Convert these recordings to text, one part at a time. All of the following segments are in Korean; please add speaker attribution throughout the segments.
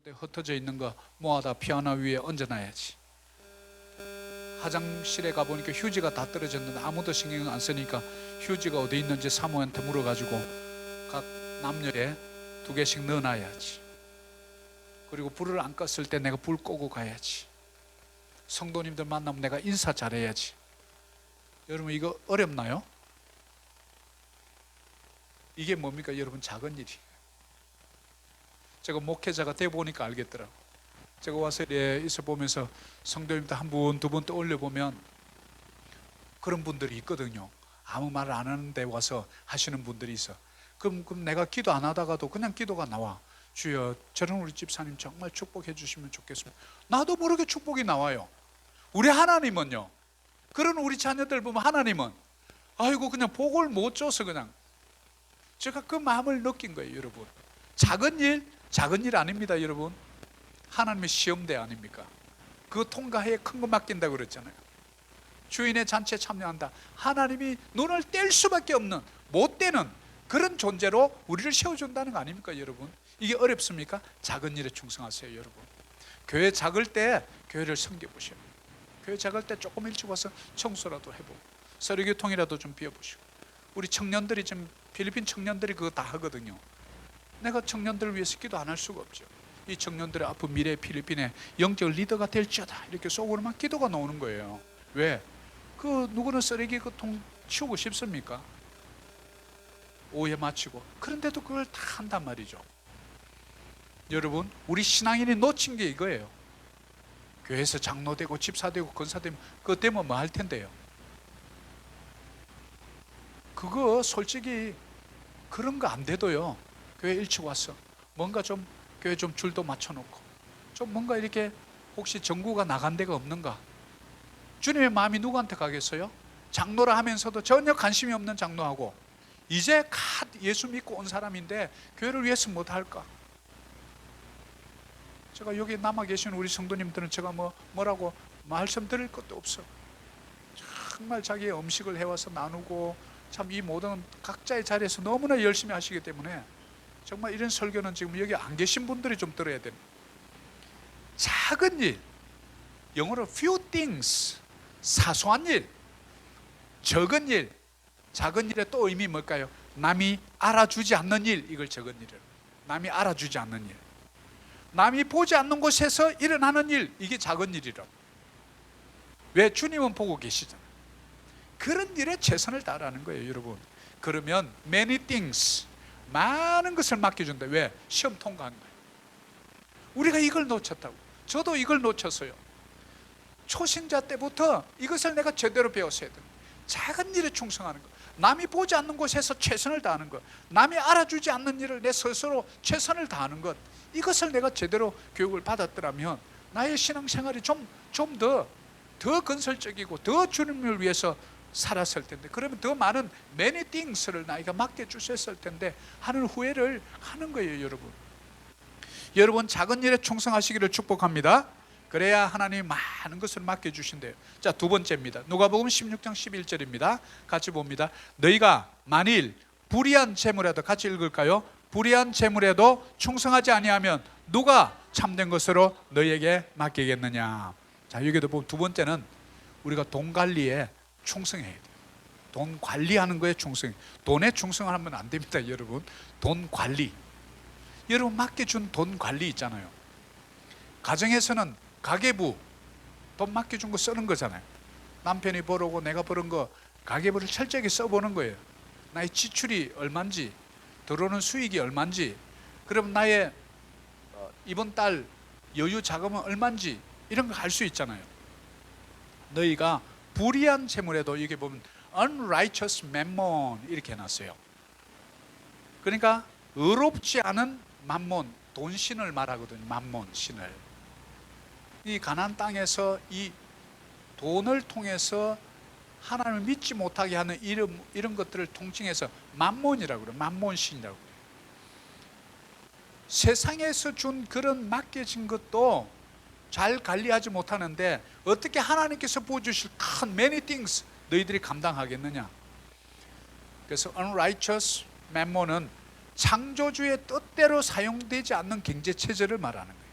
Speaker 1: 때 흩어져 있는 거 모아다 피아노 위에 얹어놔야지. 화장실에 가보니까 휴지가 다 떨어졌는데 아무도 신경 안 쓰니까 휴지가 어디 있는지 사모한테 물어가지고 각 남녀에 2개씩 넣어놔야지. 그리고 불을 안 껐을 때 내가 불 끄고 가야지. 성도님들 만나면 내가 인사 잘해야지. 여러분, 이거 어렵나요? 이게 뭡니까 여러분? 작은 일이. 제가 목회자가 돼 보니까 알겠더라고. 제가 와서 있어 보면서 성도님들 한 분, 2분 떠올려 보면 그런 분들이 있거든요. 아무 말을 안 하는데 와서 하시는 분들이 있어. 그럼 내가 기도 안 하다가도 그냥 기도가 나와. 주여, 저런 우리 집사님 정말 축복해 주시면 좋겠습니다. 나도 모르게 축복이 나와요. 우리 하나님은요, 그런 우리 자녀들 보면 하나님은 아이고 그냥 복을 못 줘서 그냥. 제가 그 마음을 느낀 거예요. 여러분, 작은 일 아닙니다. 여러분, 하나님의 시험대 아닙니까? 그거 통과해 큰 거 맡긴다 그랬잖아요. 주인의 잔치에 참여한다. 하나님이 눈을 뗄 수밖에 없는, 못 떼는 그런 존재로 우리를 세워준다는 거 아닙니까 여러분? 이게 어렵습니까? 작은 일에 충성하세요 여러분. 교회 작을 때 교회를 섬겨보셔요. 교회 작을 때 조금 일찍 와서 청소라도 해보고 쓰레기통이라도 좀 비워보시고. 우리 청년들이 지금 필리핀 청년들이 그거 다 하거든요. 내가 청년들을 위해서 기도 안 할 수가 없죠. 이 청년들의 앞으로 미래 필리핀의 영적 리더가 될지어다 이렇게 속으로만 기도가 나오는 거예요. 왜? 그 누구는 쓰레기 그 통 치우고 싶습니까? 오해 마치고. 그런데도 그걸 다 한단 말이죠. 여러분, 우리 신앙인이 놓친 게 이거예요. 교회에서 장로되고 집사되고 권사되면 그거 되면 뭐 할 텐데요. 그거 솔직히 그런 거 안 돼도요, 교회 일찍 와서 뭔가 좀 교회 좀 줄도 맞춰놓고 좀 뭔가 이렇게 혹시 전구가 나간 데가 없는가. 주님의 마음이 누구한테 가겠어요? 장로라 하면서도 전혀 관심이 없는 장로하고 이제 갓 예수 믿고 온 사람인데 교회를 위해서 못 할까? 제가 여기 남아 계신 우리 성도님들은 제가 뭐라고 말씀드릴 것도 없어. 정말 자기의 음식을 해와서 나누고 참 이 모든 각자의 자리에서 너무나 열심히 하시기 때문에 정말 이런 설교는 지금 여기 안 계신 분들이 좀 들어야 됩니다. 작은 일, 영어로 few things, 사소한 일, 적은 일. 작은 일의 또 의미 뭘까요? 남이 알아주지 않는 일, 이걸 적은 일이에요. 남이 알아주지 않는 일, 남이 보지 않는 곳에서 일어나는 일, 이게 작은 일이라고. 왜? 주님은 보고 계시잖아요. 그런 일에 최선을 다하라는 거예요 여러분. 그러면 many things, 많은 것을 맡겨준다. 왜? 시험 통과하는 거예요. 우리가 이걸 놓쳤다고. 저도 이걸 놓쳤어요. 초신자 때부터 이것을 내가 제대로 배웠어야 돼요. 작은 일에 충성하는 것, 남이 보지 않는 곳에서 최선을 다하는 것, 남이 알아주지 않는 일을 내 스스로 최선을 다하는 것, 이것을 내가 제대로 교육을 받았더라면 나의 신앙생활이 좀 더 건설적이고 더 주님을 위해서 살았을 텐데, 그러면 더 많은 many things를 나이가 맡겨주셨을 텐데 하는 후회를 하는 거예요 여러분. 여러분, 작은 일에 충성하시기를 축복합니다. 그래야 하나님이 많은 것을 맡겨주신대요. 자, 2번째입니다. 누가복음 16장 11절입니다. 같이 봅니다. 너희가 만일 불의한 재물에도, 같이 읽을까요? 불의한 재물에도 충성하지 아니하면 누가 참된 것으로 너희에게 맡기겠느냐. 자, 여기도 보면 2번째는 우리가 돈 관리에 충성해야 돼요. 돈 관리하는 거에 충성. 돈에 충성하면 안 됩니다 여러분. 돈 관리, 여러분 맡겨준 돈 관리 있잖아요. 가정에서는 가계부 돈 맡겨준 거 쓰는 거잖아요. 남편이 벌어오고 내가 버는 거 가계부를 철저하게 써보는 거예요. 나의 지출이 얼마인지, 들어오는 수익이 얼마인지, 그럼 나의 이번 달 여유 자금은 얼마인지, 이런 거 알 수 있잖아요. 너희가 불의한 재물에도, 여기 보면 unrighteous mammon 이렇게 해놨어요. 그러니까 의롭지 않은 맘몬, 돈신을 말하거든요. 맘몬 신을. 이 가나안 땅에서 이 돈을 통해서 하나님을 믿지 못하게 하는 이런 것들을 통칭해서 맘몬이라고 그래요. 맘몬신이라고 그래요. 세상에서 준 그런 맡겨진 것도 잘 관리하지 못하는데 어떻게 하나님께서 부어주실 큰 many things 너희들이 감당하겠느냐. 그래서 unrighteous mammon은 창조주의 뜻대로 사용되지 않는 경제체제를 말하는 거예요.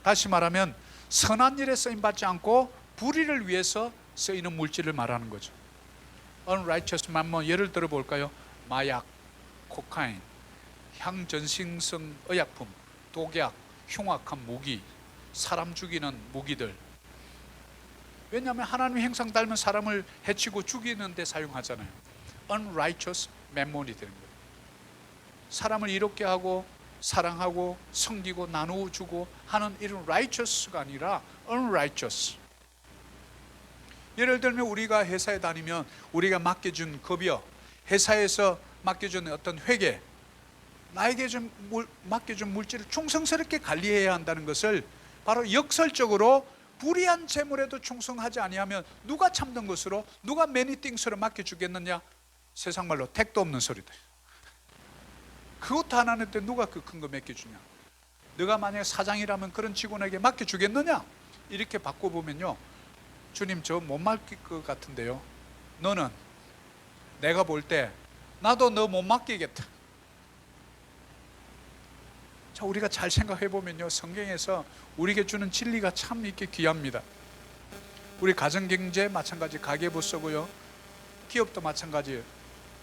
Speaker 1: 다시 말하면 선한 일에 쓰임받지 않고 불의를 위해서 쓰이는 물질을 말하는 거죠. unrighteous mammon, 예를 들어 볼까요? 마약, 코카인, 향전신성 의약품, 독약, 흉악한 무기, 사람 죽이는 무기들. 왜냐하면 하나님의 형상 닮은 사람을 해치고 죽이는 데 사용하잖아요. unrighteous mammon이 되는 거예요. 사람을 이롭게 하고 사랑하고 섬기고 나누어주고 하는 이런 righteous가 아니라 unrighteous. 예를 들면 우리가 회사에 다니면 우리가 맡겨준 급여, 회사에서 맡겨준 어떤 회계, 나에게 맡겨준 물질을 충성스럽게 관리해야 한다는 것을 바로 역설적으로 불의한 재물에도 충성하지 아니하면 누가 참된 것으로, 누가 many things로 맡겨주겠느냐? 세상 말로 택도 없는 소리다. 그것도 안 하는데 누가 그 큰 거 맡겨주냐? 너가 만약에 사장이라면 그런 직원에게 맡겨주겠느냐? 이렇게 바꿔보면요, 주님 저 못 맡길 것 같은데요, 너는 내가 볼 때 나도 너 못 맡기겠다. 자, 우리가 잘 생각해 보면요, 성경에서 우리에게 주는 진리가 참 이렇게 귀합니다. 우리 가정경제 마찬가지, 가계부 쓰고요, 기업도 마찬가지예요.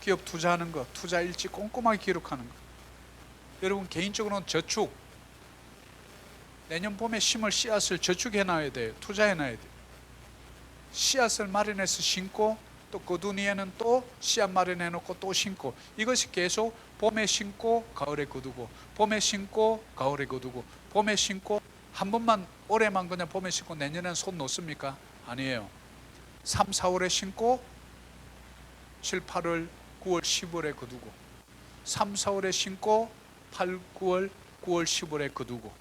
Speaker 1: 기업 투자하는 거, 투자일지 꼼꼼하게 기록하는 거. 여러분 개인적으로는 저축, 내년 봄에 심을 씨앗을 저축해 놔야 돼요. 투자해 놔야 돼요. 씨앗을 마련해서 심고 또 거두니에는 또 씨앗 마련해 놓고 또 심고, 이것이 계속 봄에 심고 가을에 거두고, 봄에 심고 가을에 거두고, 봄에 심고, 한 번만 올해만 그냥 봄에 심고 내년에는 손 놓습니까? 아니에요. 3, 4월에 심고 7, 8월, 9월, 10월에 거두고, 3, 4월에 심고 8, 9월, 9월, 10월에 거두고,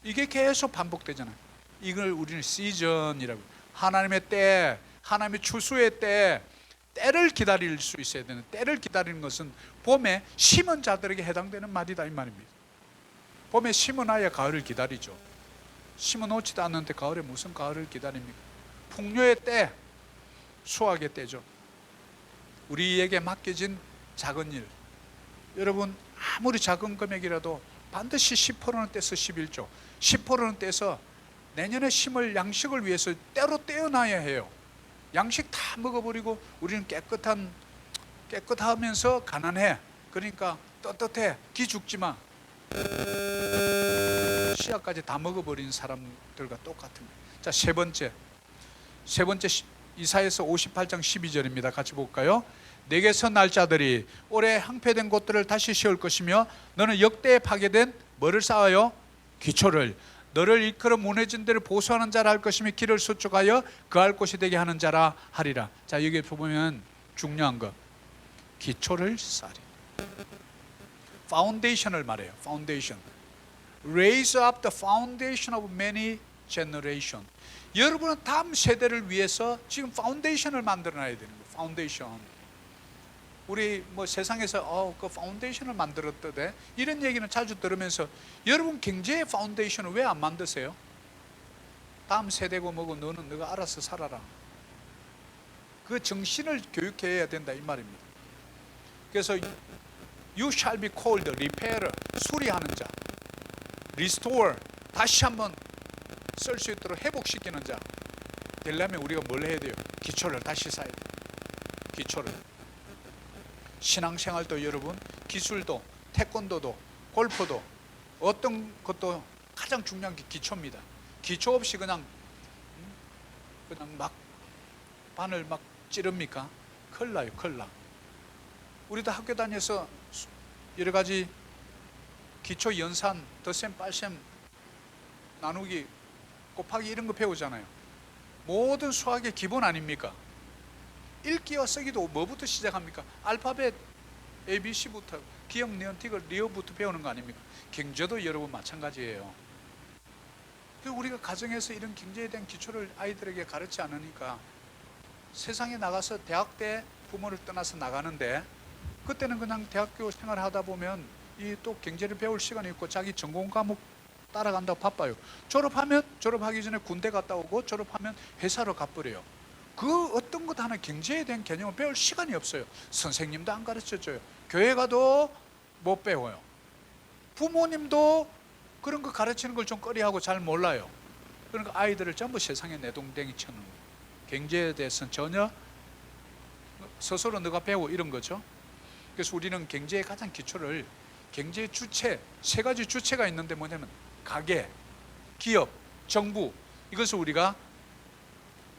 Speaker 1: 이게 계속 반복되잖아요. 이걸 우리는 시즌이라고, 하나님의 때, 하나님의 추수의 때를 기다릴 수 있어야 되는, 때를 기다리는 것은 봄에 심은 자들에게 해당되는 말이다 이 말입니다. 봄에 심어놔야 가을을 기다리죠. 심어놓지도 않는데 가을에 무슨 가을을 기다립니까? 풍요의 때, 수확의 때죠. 우리에게 맡겨진 작은 일, 여러분 아무리 작은 금액이라도 반드시 10%는 떼서 11조, 10%는 떼서 내년에 심을 양식을 위해서 때로 떼어놔야 해요. 양식 다 먹어버리고 우리는 깨끗하면서 가난해. 그러니까 떳떳해, 기죽지 마. 씨앗까지 다 먹어버린 사람들과 똑같은 거예요. 자, 세 번째 이사야서 58장 12절입니다. 같이 볼까요? 내게서 날 자들이 올해 항폐된 곳들을 다시 세울 것이며 너는 역대에 파괴된 뭐를 쌓아요? 기초를. 너를 이끌어 무너진 데를 보수하는 자라 할 것이며 길을 수축하여 거할 곳이 되게 하는 자라 하리라. 자, 여기 보면 중요한 거, 기초를 쌓으리. 파운데이션을 말해요. 파운데이션. Raise up the foundation of many generation. 여러분은 다음 세대를 위해서 지금 파운데이션을 만들어놔야 되는 거예요. 파운데이션. 우리 뭐 세상에서 그 파운데이션을 만들었던데, 이런 얘기는 자주 들으면서 여러분 경제의 파운데이션을 왜 안 만드세요? 다음 세대고 뭐고 너는 너가 알아서 살아라. 그 정신을 교육해야 된다 이 말입니다. 그래서 You shall be called repairer, 수리하는 자, restore, 다시 한번 쓸 수 있도록 회복시키는 자 되려면 우리가 뭘 해야 돼요? 기초를 다시 쌓아야 돼요. 기초를. 신앙생활도 여러분, 기술도, 태권도도, 골프도, 어떤 것도 가장 중요한 게 기초입니다. 기초 없이 그냥 막 바늘 막 찌릅니까? 큰일 나요, 큰일 나. 우리도 학교 다녀서 여러 가지 기초 연산, 덧셈, 뺄셈, 나누기, 곱하기 이런 거 배우잖아요. 모든 수학의 기본 아닙니까? 읽기와 쓰기도 뭐부터 시작합니까? 알파벳 ABC부터, 기억, 니은, 티글, 리어부터 배우는 거 아닙니까? 경제도 여러분 마찬가지예요. 우리가 가정에서 이런 경제에 대한 기초를 아이들에게 가르치지 않으니까 세상에 나가서 대학 때 부모를 떠나서 나가는데, 그때는 그냥 대학교 생활하다 보면 이 또 경제를 배울 시간이 있고 자기 전공 과목 따라간다고 바빠요. 졸업하기 전에 군대 갔다 오고, 졸업하면 회사로 가버려요. 그 어떤 것 하나 경제에 대한 개념을 배울 시간이 없어요. 선생님도 안 가르쳐줘요. 교회 가도 못 배워요. 부모님도 그런 거 가르치는 걸 좀 꺼려하고 잘 몰라요. 그러니까 아이들을 전부 세상에 내동댕이 쳐는 거예요. 경제에 대해서는 전혀 스스로 너가 배워 이런 거죠. 그래서 우리는 경제의 가장 기초를, 경제의 주체, 세 가지 주체가 있는데 뭐냐면 가계, 기업, 정부, 이것을 우리가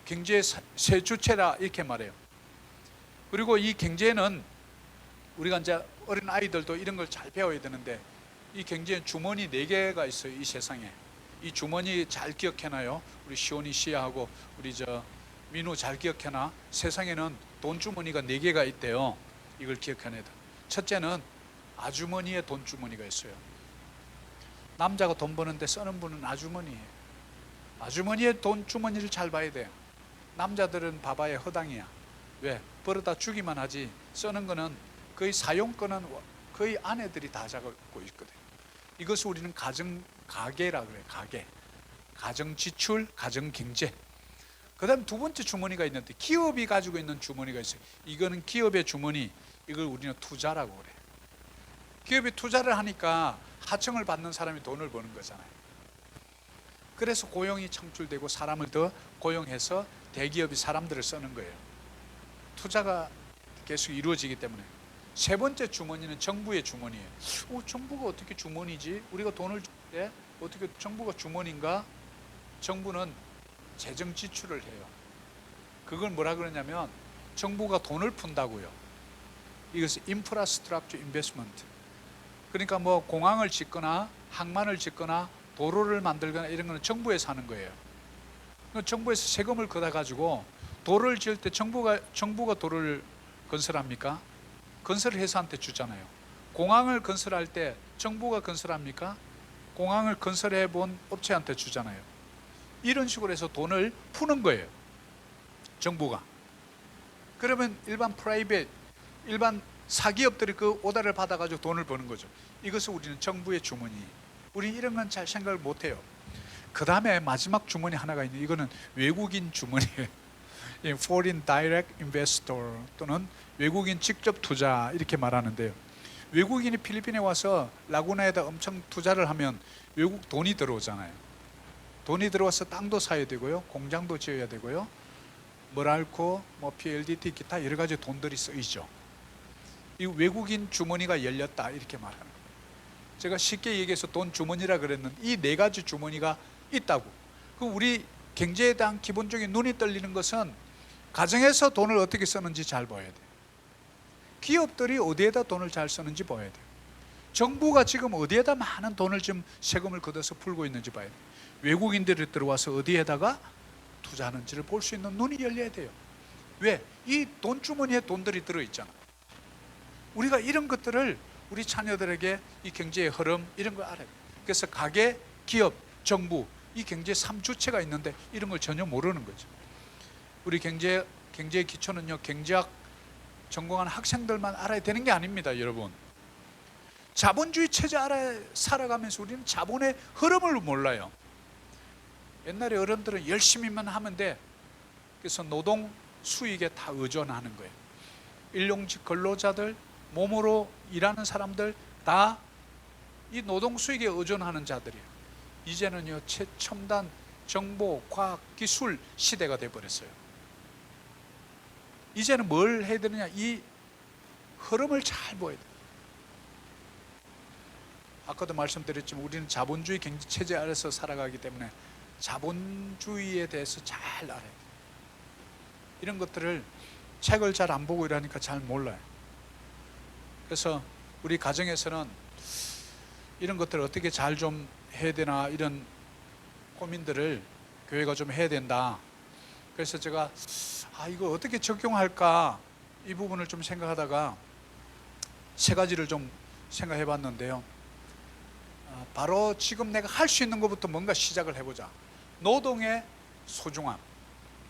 Speaker 1: 경제의 세 주체라 이렇게 말해요. 그리고 이 경제는 우리가 이제 어린 아이들도 이런 걸 잘 배워야 되는데, 이 경제는 주머니 4개가 있어요. 이 세상에 이 주머니 잘 기억해놔요. 우리 시온이 씨하고 우리 민우 잘 기억해놔. 세상에는 돈 주머니가 4개가 있대요. 이걸 기억해내야 돼. 첫째는 아주머니의 돈 주머니가 있어요. 남자가 돈 버는데 쓰는 분은 아주머니예요. 아주머니의 돈 주머니를 잘 봐야 돼요. 남자들은 바바의 허당이야. 왜? 벌어다 주기만 하지 쓰는 거는 거의 사용권은 거의 아내들이 다 잡고 있거든. 이것을 우리는 가계라 그래요. 가계, 가정 지출, 가정 경제. 그 다음에 두 번째 주머니가 있는데 기업이 가지고 있는 주머니가 있어요. 이거는 기업의 주머니, 이걸 우리는 투자라고 그래요. 기업이 투자를 하니까 하청을 받는 사람이 돈을 버는 거잖아요. 그래서 고용이 창출되고 사람을 더 고용해서 대기업이 사람들을 쓰는 거예요. 투자가 계속 이루어지기 때문에. 세 번째 주머니는 정부의 주머니예요. 정부가 어떻게 주머니지? 우리가 돈을 줄 때 어떻게 정부가 주머니인가? 정부는 재정 지출을 해요. 그걸 뭐라 그러냐면 정부가 돈을 푼다고요. 이것은 인프라스트럭처 인베스트먼트. 그러니까 뭐 공항을 짓거나 항만을 짓거나 도로를 만들거나 이런 거는 정부에서 하는 거예요. 정부에서 세금을 걷어가지고 도로를 지을 때 정부가 도로를 건설합니까? 건설회사한테 주잖아요. 공항을 건설할 때 정부가 건설합니까? 공항을 건설해 본 업체한테 주잖아요. 이런 식으로 해서 돈을 푸는 거예요, 정부가. 그러면 일반 사기업들이 그 오다를 받아가지고 돈을 버는 거죠. 이것을 우리는 정부의 주머니. 우리 이런 건 잘 생각을 못해요. 그 다음에 마지막 주머니 하나가 있는, 이거는 외국인 주머니예요. Foreign Direct Investor 또는 외국인 직접 투자 이렇게 말하는데요. 외국인이 필리핀에 와서 라구나에다 엄청 투자를 하면 외국 돈이 들어오잖아요. 돈이 들어와서 땅도 사야 되고요, 공장도 지어야 되고요, 머랄코, PLDT 기타 여러 가지 돈들이 쓰이죠. 이 외국인 주머니가 열렸다 이렇게 말하는 거예요. 제가 쉽게 얘기해서 돈 주머니라 그랬는데 이 4가지 주머니가 있다고. 그럼 우리 경제에 대한 기본적인 눈이 떨리는 것은 가정에서 돈을 어떻게 쓰는지 잘 봐야 돼요. 기업들이 어디에다 돈을 잘 쓰는지 봐야 돼요. 정부가 지금 어디에다 많은 돈을 지금 세금을 걷어서 풀고 있는지 봐야 돼요. 외국인들이 들어와서 어디에다가 투자하는지를 볼 수 있는 눈이 열려야 돼요. 왜? 이 돈 주머니에 돈들이 들어있잖아. 우리가 이런 것들을 우리 자녀들에게 이 경제의 흐름 이런 걸 알아야 돼요. 그래서 가계, 기업, 정부 이 경제 3주체가 있는데 이런 걸 전혀 모르는 거죠. 우리 경제의 기초는요, 경제학 전공한 학생들만 알아야 되는 게 아닙니다, 여러분. 자본주의 체제 아래 살아가면서 우리는 자본의 흐름을 몰라요. 옛날에 어른들은 열심히만 하면 돼. 그래서 노동 수익에 다 의존하는 거예요. 일용직 근로자들, 몸으로 일하는 사람들 다 이 노동 수익에 의존하는 자들이에요. 이제는요, 최첨단 정보, 과학, 기술 시대가 돼버렸어요. 이제는 뭘 해야 되느냐, 이 흐름을 잘 보여야 돼요. 아까도 말씀드렸지만 우리는 자본주의 경제 체제 아래서 살아가기 때문에 자본주의에 대해서 잘 알아야 돼요. 이런 것들을 책을 잘 안 보고 이러니까 잘 몰라요. 그래서 우리 가정에서는 이런 것들을 어떻게 잘 좀 해야 되나 이런 고민들을 교회가 좀 해야 된다. 그래서 제가 이거 어떻게 적용할까 이 부분을 좀 생각하다가 3가지를 좀 생각해 봤는데요. 바로 지금 내가 할 수 있는 것부터 뭔가 시작을 해보자. 노동의 소중함.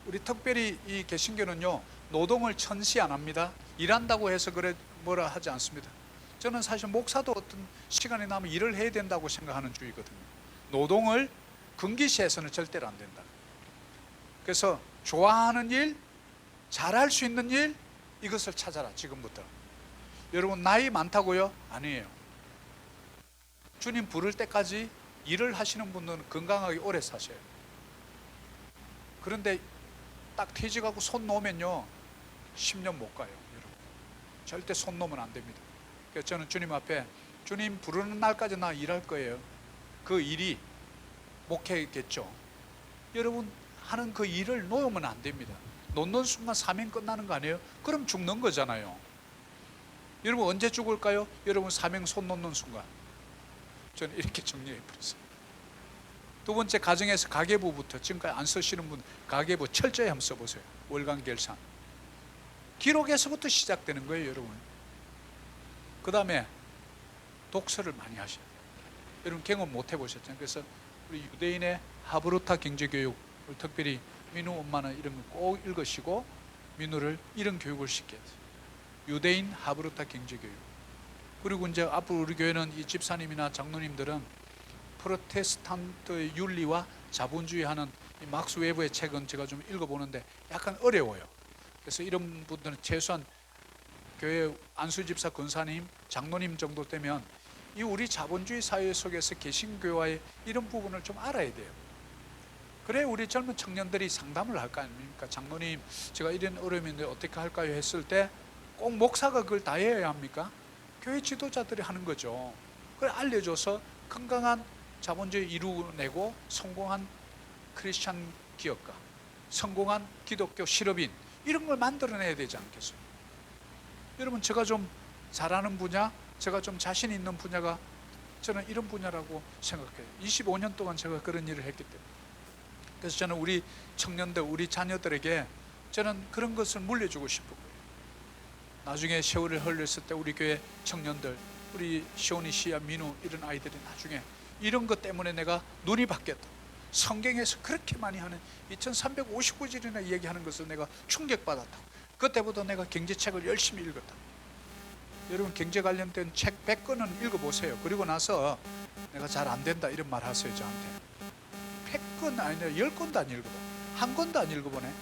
Speaker 1: 우리 특별히 이 개신교는요, 노동을 천시 안 합니다. 일한다고 해서 그래 뭐라 하지 않습니다. 저는 사실 목사도 어떤 시간이 나면 일을 해야 된다고 생각하는 주의거든요. 노동을 금기시해서는 절대로 안 된다. 그래서 좋아하는 일, 잘할 수 있는 일, 이것을 찾아라. 지금부터. 여러분 나이 많다고요? 아니에요. 주님 부를 때까지 일을 하시는 분들은 건강하게 오래 사셔요. 그런데 딱 퇴직하고 손 놓으면요 10년 못 가요. 여러분 절대 손 놓으면 안 됩니다. 그래서 저는 주님 앞에 주님 부르는 날까지 나 일할 거예요. 그 일이 목회겠죠. 여러분 하는 그 일을 놓으면 안 됩니다. 놓는 순간 사명 끝나는 거 아니에요? 그럼 죽는 거잖아요. 여러분 언제 죽을까요? 여러분 사명 손 놓는 순간. 저는 이렇게 정리해 버렸어요. 두 번째, 가정에서 가계부부터 지금까지 안 쓰시는 분 가계부 철저히 한번 써보세요. 월간 결산 기록에서부터 시작되는 거예요. 여러분 그 다음에 독서를 많이 하셔야 돼요. 여러분 경험 못 해보셨잖아요. 그래서 우리 유대인의 하브루타 경제교육을 특별히 민우 엄마는 이런 거 꼭 읽으시고 민우를 이런 교육을 시켜야 돼요. 유대인 하브루타 경제교육. 그리고 이제 앞으로 우리 교회는 이 집사님이나 장로님들은 프로테스탄트의 윤리와 자본주의 하는 이 막스 웨버의 책은 제가 좀 읽어보는데 약간 어려워요. 그래서 이런 분들은 최소한 교회 안수 집사 권사님, 장로님 정도 되면 이 우리 자본주의 사회 속에서 개신교와의 이런 부분을 좀 알아야 돼요. 그래 우리 젊은 청년들이 상담을 할 거 아닙니까? 장로님 제가 이런 어려움인데 어떻게 할까요? 했을 때 꼭 목사가 그걸 다 해야 합니까? 교회 지도자들이 하는 거죠. 그걸 알려줘서 건강한 자본주의 이루어내고 성공한 크리스찬 기업가, 성공한 기독교 실업인 이런 걸 만들어내야 되지 않겠어요? 여러분 제가 좀 잘하는 분야, 제가 좀 자신 있는 분야가 저는 이런 분야라고 생각해요. 25년 동안 제가 그런 일을 했기 때문에. 그래서 저는 우리 청년들, 우리 자녀들에게 저는 그런 것을 물려주고 싶은 거예요. 나중에 세월을 흘렸을 때 우리 교회 청년들, 우리 시온이, 시야, 민우 이런 아이들이 나중에 이런 것 때문에 내가 눈이 바뀌었다. 성경에서 그렇게 많이 하는 2359절이나 이야기하는 것을 내가 충격받았다. 그때부터 내가 경제책을 열심히 읽었다. 여러분 경제 관련된 책 100권은 읽어보세요. 그리고 나서 내가 잘 안 된다 이런 말 하세요 저한테. 100권 아니라 10권도 안 읽어봐. 한 권도 안 읽어보네.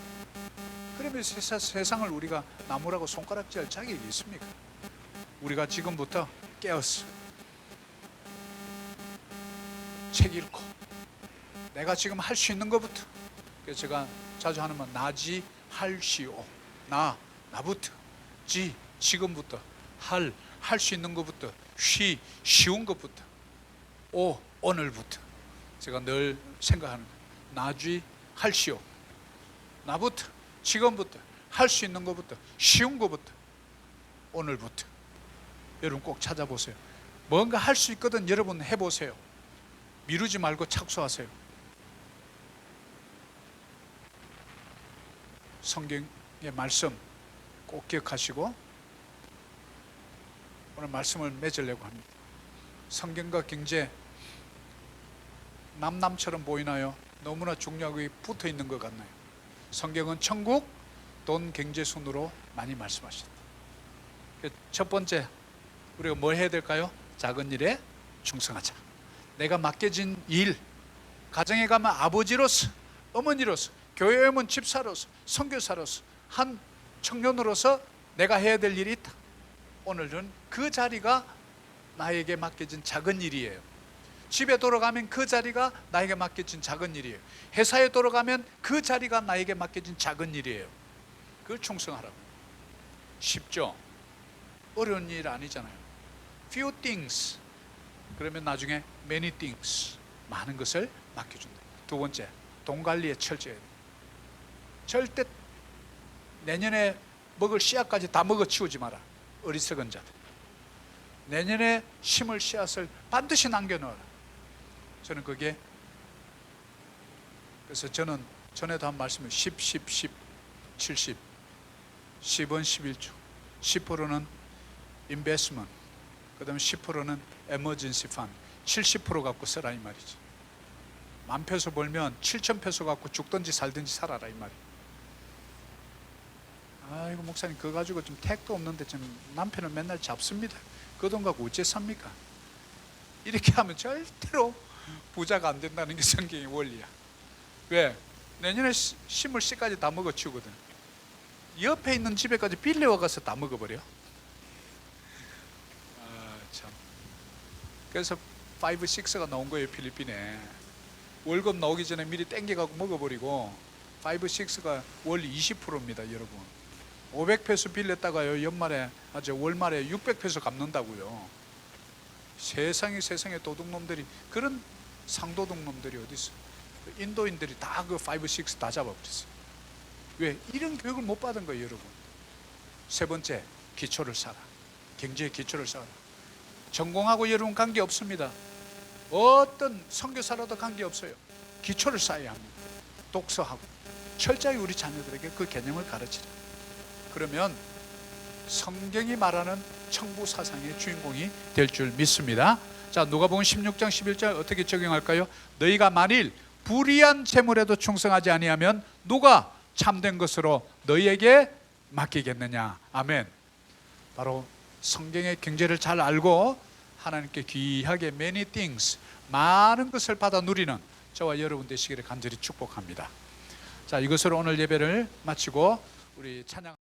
Speaker 1: 그러면 세상을 우리가 나무라고 손가락질 할 자격이 있습니까? 우리가 지금부터 깨었어. 책 읽고 내가 지금 할 수 있는 것부터. 그래서 제가 자주 하는 말 나지 할시오. 나부터. 지금부터. 할 수 있는 것부터. 쉬운 것부터. 오늘부터. 제가 늘 생각하는 거예요. 나지 할시오. 나부터. 지금부터. 할 수 있는 것부터. 쉬운 것부터. 오늘부터. 여러분 꼭 찾아보세요. 뭔가 할 수 있거든 여러분 해보세요. 미루지 말고 착수하세요. 성경의 말씀 꼭 기억하시고 오늘 말씀을 맺으려고 합니다. 성경과 경제 남남처럼 보이나요? 너무나 중요하게 붙어 있는 것 같나요? 성경은 천국, 돈, 경제 순으로 많이 말씀하셨다. 첫 번째 우리가 뭘 해야 될까요? 작은 일에 충성하자. 내가 맡겨진 일, 가정에 가면 아버지로서, 어머니로서, 교회에 오면 집사로서, 선교사로서, 한 청년으로서 내가 해야 될 일이 있다. 오늘은 그 자리가 나에게 맡겨진 작은 일이에요. 집에 돌아가면 그 자리가 나에게 맡겨진 작은 일이에요. 회사에 돌아가면 그 자리가 나에게 맡겨진 작은 일이에요. 그걸 충성하라고. 쉽죠? 어려운 일 아니잖아요. Few things 그러면 나중에 many things 많은 것을 맡겨준다. 두 번째, 돈 관리에 철저해야 돼. 절대 내년에 먹을 씨앗까지 다 먹어 치우지 마라. 어리석은 자들. 내년에 심을 씨앗을 반드시 남겨놓아라. 저는 그게 그래서 저는 전에도 한 말씀을 10, 10, 10, 70 10원 11조 10%는 investment 그 다음에 10%는 emergency fund 70% 갖고 쓰라 이 말이지. 10,000페소 벌면 7,000페소 갖고 죽든지 살든지 살아라 이 말이야. 아이고 목사님 그거 가지고 좀 택도 없는데 좀 남편을 맨날 잡습니다. 그 돈 갖고 어째 삽니까? 이렇게 하면 절대로 부자가 안 된다는 게 성경의 원리야. 왜? 내년에 심을 씨까지 다 먹어치우거든. 옆에 있는 집에까지 빌려와가서 다 먹어버려. 참. 그래서 5, 6가 나온 거예요. 필리핀에 월급 나오기 전에 미리 땡겨갖고 먹어버리고 5, 6가 월 20%입니다. 여러분 500페소 빌렸다가요 연말에 월말에 600페소 갚는다고요. 세상에 도둑놈들이, 그런 상도둑놈들이 어디 있어. 인도인들이 다 그 5, 6 다 잡아버렸어요. 왜? 이런 교육을 못 받은 거예요. 여러분, 세 번째, 기초를 쌓아. 경제의 기초를 쌓아. 전공하고 여러분 관계없습니다. 어떤 선교사라도 관계없어요. 기초를 쌓아야 합니다. 독서하고 철저히 우리 자녀들에게 그 개념을 가르치라. 그러면 성경이 말하는 천부 사상의 주인공이 될 줄 믿습니다. 자, 누가복음 16장 11절 어떻게 적용할까요? 너희가 만일 불의한 재물에도 충성하지 아니하면 누가 참된 것으로 너희에게 맡기겠느냐. 아멘. 바로 성경의 경제를 잘 알고 하나님께 귀하게 many things, 많은 것을 받아 누리는 저와 여러분 되시기를 간절히 축복합니다. 자, 이것으로 오늘 예배를 마치고 우리 찬양